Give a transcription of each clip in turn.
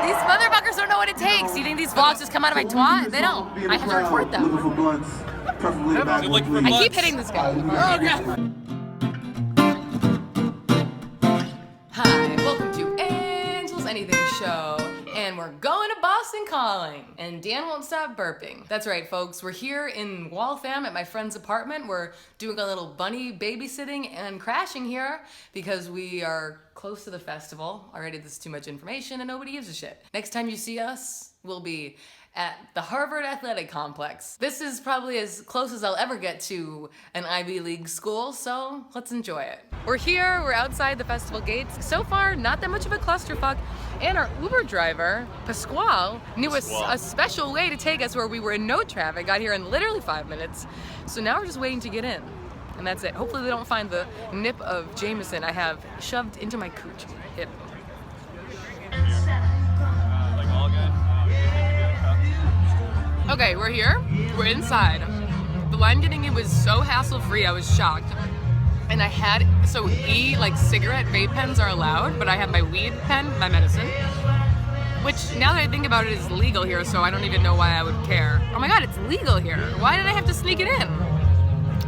These motherfuckers don't know what it takes. You think these vlogs just come out of my twat? They don't. I have to record them. I keep hitting this guy. Oh, God. Hi, welcome to Angel's Anything Show. And we're going to Boston calling. And Dan won't stop burping. That's right, folks. We're here in Waltham at my friend's apartment. We're doing a little bunny babysitting and crashing here because we are close to the festival. Already, this is too much information and nobody gives a shit. Next time you see us, we'll be at the Harvard Athletic Complex. This is probably as close as I'll ever get to an Ivy League school, so let's enjoy it. We're here, we're outside the festival gates. So far, not that much of a clusterfuck, and our Uber driver, Pasquale, knew a special way to take us where we were in no traffic, got here in literally 5 minutes. So now we're just waiting to get in, and that's it. Hopefully they don't find the nip of Jameson I have shoved into my cooch. Hip. Okay, we're here. We're inside. The line getting in was so hassle-free, I was shocked. And I had, so cigarette vape pens are allowed, but I have my weed pen, my medicine, which now that I think about it is legal here, so I don't even know why I would care. Oh my God, it's legal here. Why did I have to sneak it in?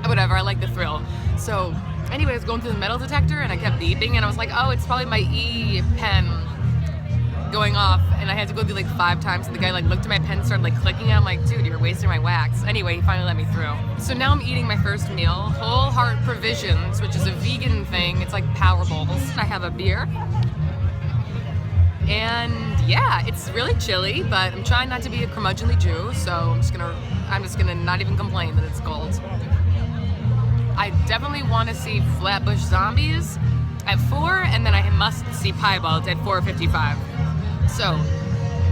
Whatever, I like the thrill. So anyway, I was going through the metal detector and I kept beeping and I was like, oh, it's probably my e-pen going off, and I had to go through 5 times, and the guy looked at my pen and started clicking it. I'm like, dude, you're wasting my wax. Anyway, he finally let me through. So now I'm eating my first meal, Whole Heart Provisions, which is a vegan thing. It's like Power Bowls. I have a beer. And yeah, it's really chilly, but I'm trying not to be a curmudgeonly Jew, so I'm just gonna not even complain that it's cold. I definitely want to see Flatbush Zombies at 4, and then I must see Piebald at 4:55. So,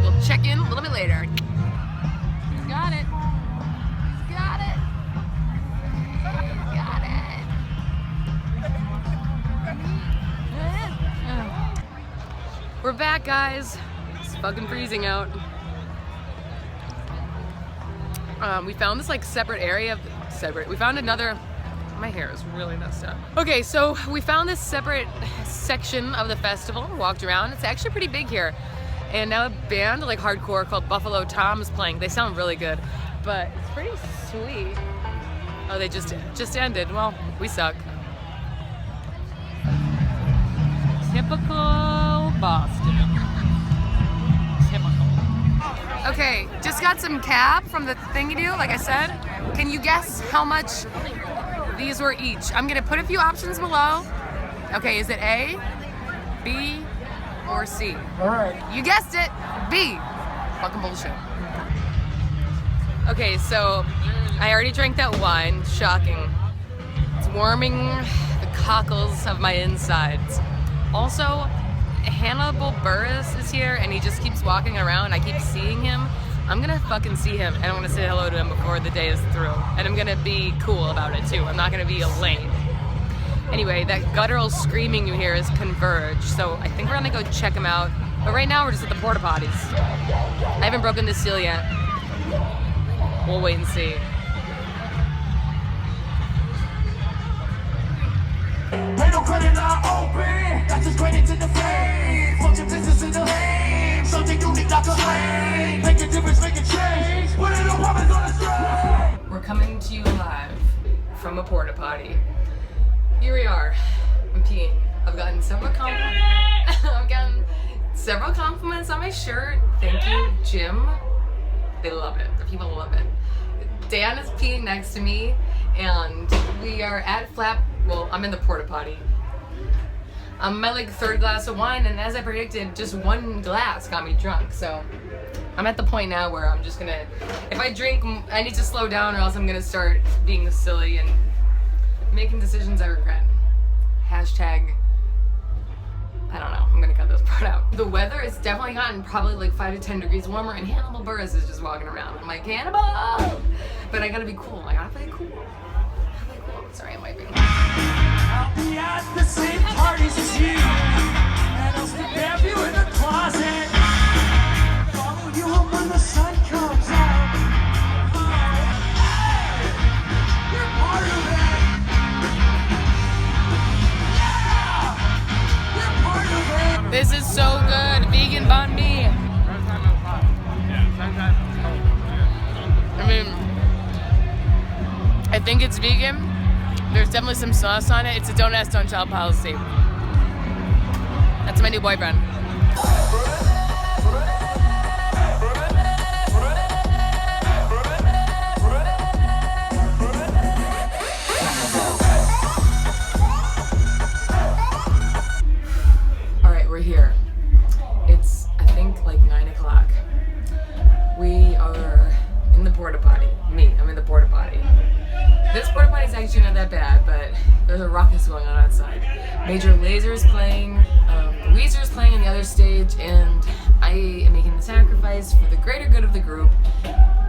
we'll check in a little bit later. He's got it. He's got it. He's got it. We're back, guys. It's fucking freezing out. We found this separate area. We found another. My hair is really messed up. Okay, so we found this separate section of the festival, walked around. It's actually pretty big here. And now a band hardcore called Buffalo Tom is playing. They sound really good, but it's pretty sweet. Oh, they just ended. Well, we suck. Typical Boston. Typical. Okay, just got some cab from the thingy-do, like I said. Can you guess how much these were each? I'm gonna put a few options below. Okay, is it A, B, or C? All right. You guessed it, B. Fucking bullshit. Okay, so I already drank that wine. Shocking. It's warming the cockles of my insides. Also, Hannibal Buress is here, and he just keeps walking around. I keep seeing him. I'm gonna fucking see him, and I'm gonna say hello to him before the day is through. And I'm gonna be cool about it too. I'm not gonna be a lame. Anyway, that guttural screaming you hear is Converge, so I think we're gonna go check him out. But right now we're just at the porta-potties. I haven't broken this seal yet. We'll wait and see. We're coming to you live from a porta-potty. Here we are. I'm peeing. I've gotten several compliments on my shirt. Thank you, Jim. They love it. The people love it. Dan is peeing next to me, and we are at well, I'm in the porta-potty. I'm my 3rd glass of wine, and as I predicted, just 1 glass got me drunk. So I'm at the point now where I'm just gonna, if I drink, I need to slow down, or else I'm gonna start being silly and making decisions I regret. Hashtag, I don't know, I'm gonna cut this part out. The weather has definitely gotten probably 5 to 10 degrees warmer, and Hannibal Buress is just walking around. I'm like, Hannibal! But I gotta be cool. I gotta play cool. Sorry, I'm wiping. I'll be at the same parties as you, and I'll stab you in the closet. Follow you home when the sun comes out. You're part of it. Yeah! You're part of it. This is so good. Vegan banh mi. It's vegan. There's definitely some sauce on it. It's a don't ask, don't tell policy. That's my new boyfriend. All right, we're here. It's, I think, like 9 o'clock. We are in the porta-potty. I'm in the porta-potty. This porta-potty is actually not that bad, but there's a ruckus going on outside. Major Lazer's playing, Weezer's playing in the other stage, and I am making the sacrifice for the greater good of the group,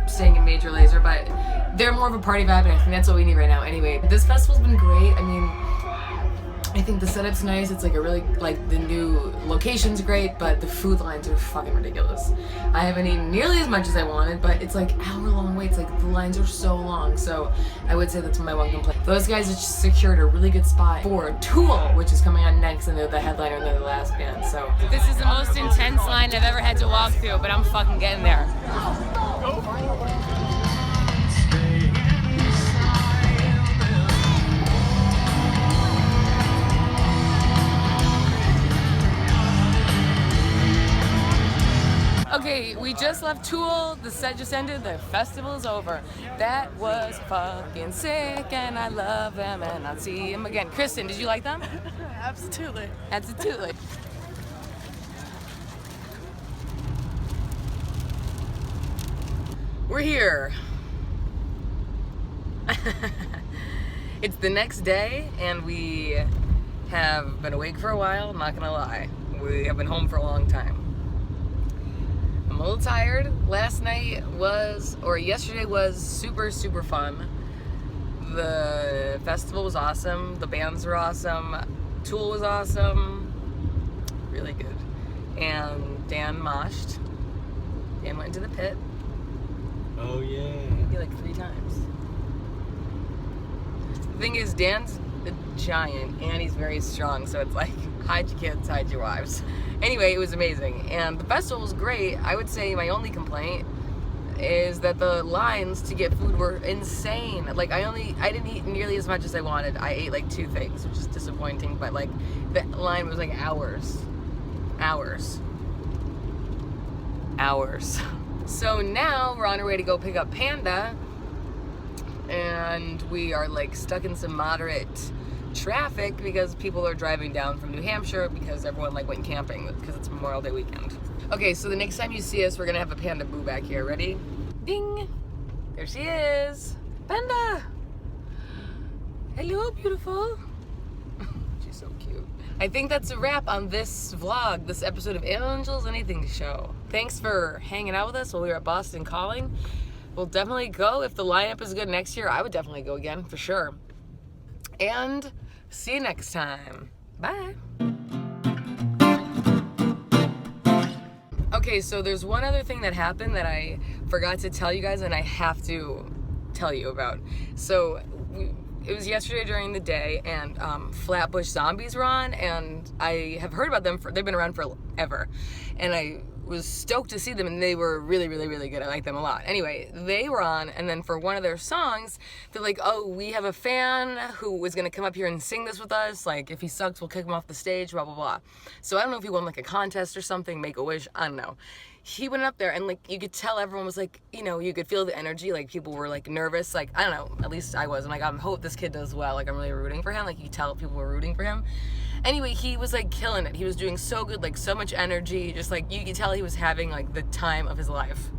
staying in Major Lazer, but they're more of a party vibe, and I think that's what we need right now. Anyway, this festival's been great. I mean, I think the setup's nice. It's like a really, like, the new location's great, but the food lines are fucking ridiculous. I haven't eaten nearly as much as I wanted, but it's like hour-long waits. Like, the lines are so long, so I would say that's my one complaint. Those guys just secured a really good spot for Tool, which is coming on next, and they're the headliner and they're the last band, so. This is the most intense line I've ever had to walk through, but I'm fucking getting there. Okay, we just left Tool, the set just ended, the festival's over. That was fucking sick, and I love them, and I'll see them again. Kristen, did you like them? Absolutely. Absolutely. We're here. It's the next day, and we have been awake for a while, I'm not gonna lie. We have been home for a long time. I'm a little tired. Yesterday was super, super fun. The festival was awesome. The bands were awesome. Tool was awesome. Really good. And Dan moshed. Dan went into the pit. Oh yeah. Maybe like 3 times. The thing is, Dan's a giant and he's very strong, so it's like, hide your kids, hide your wives. Anyway, it was amazing, and the festival was great. I would say my only complaint is that the lines to get food were insane. Like, I didn't eat nearly as much as I wanted. I ate like 2 things, which is disappointing, but like, the line was like hours. So now we're on our way to go pick up Panda, and we are like stuck in some moderate traffic because people are driving down from New Hampshire because everyone like went camping because it's Memorial Day weekend. Okay, so the next time you see us, we're gonna have a Panda boo back here. Ready? Ding! There she is! Panda! Hello, beautiful! She's so cute. I think that's a wrap on this vlog, this episode of Angels Anything Show. Thanks for hanging out with us while we were at Boston Calling. We'll definitely go. If the lineup is good next year, I would definitely go again, for sure. And see you next time. Bye. Okay, so there's one other thing that happened that I forgot to tell you guys, and I have to tell you about. So it was yesterday during the day, and Flatbush Zombies were on, and I have heard about them. They've been around forever, and I was stoked to see them, and they were really, really, really good. I like them a lot. Anyway, they were on, and then for one of their songs, they're like, oh, we have a fan who was gonna come up here and sing this with us. Like, if he sucks, we'll kick him off the stage, blah, blah, blah. So I don't know if he won like a contest or something, Make-A-Wish, I don't know. He went up there, and like, you could tell everyone was like, you know, you could feel the energy, like people were like nervous, like, I don't know, at least I was. I'm like, I hope this kid does well, like I'm really rooting for him, like you could tell people were rooting for him. Anyway, he was like killing it. He was doing so good, like so much energy, just like you could tell he was having like the time of his life.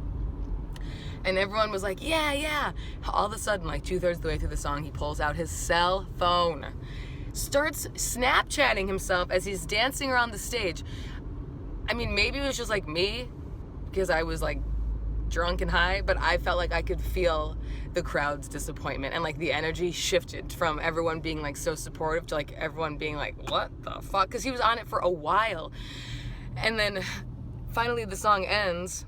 And everyone was like, yeah, yeah. All of a sudden, like 2/3 of the way through the song, he pulls out his cell phone, starts Snapchatting himself as he's dancing around the stage. I mean, maybe it was just like me, because I was like drunk and high, but I felt like I could feel the crowd's disappointment, and like the energy shifted from everyone being like so supportive to like everyone being like, what the fuck? Because he was on it for a while. And then finally the song ends.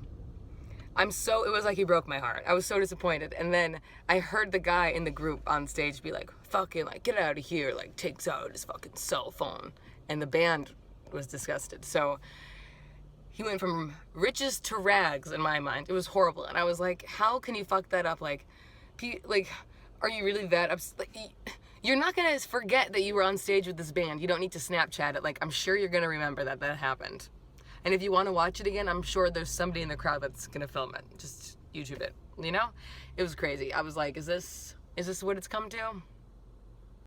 It was like he broke my heart. I was so disappointed. And then I heard the guy in the group on stage be like, fucking like, get out of here, like takes out his fucking cell phone. And the band was disgusted. So he went from riches to rags in my mind. It was horrible. And I was like, how can you fuck that up? Like Are you really that upset? You're not gonna forget that you were on stage with this band. You don't need to Snapchat it. Like, I'm sure you're gonna remember that happened. And if you want to watch it again, I'm sure there's somebody in the crowd that's gonna film it. Just YouTube it. You know? It was crazy. I was like, is this what it's come to?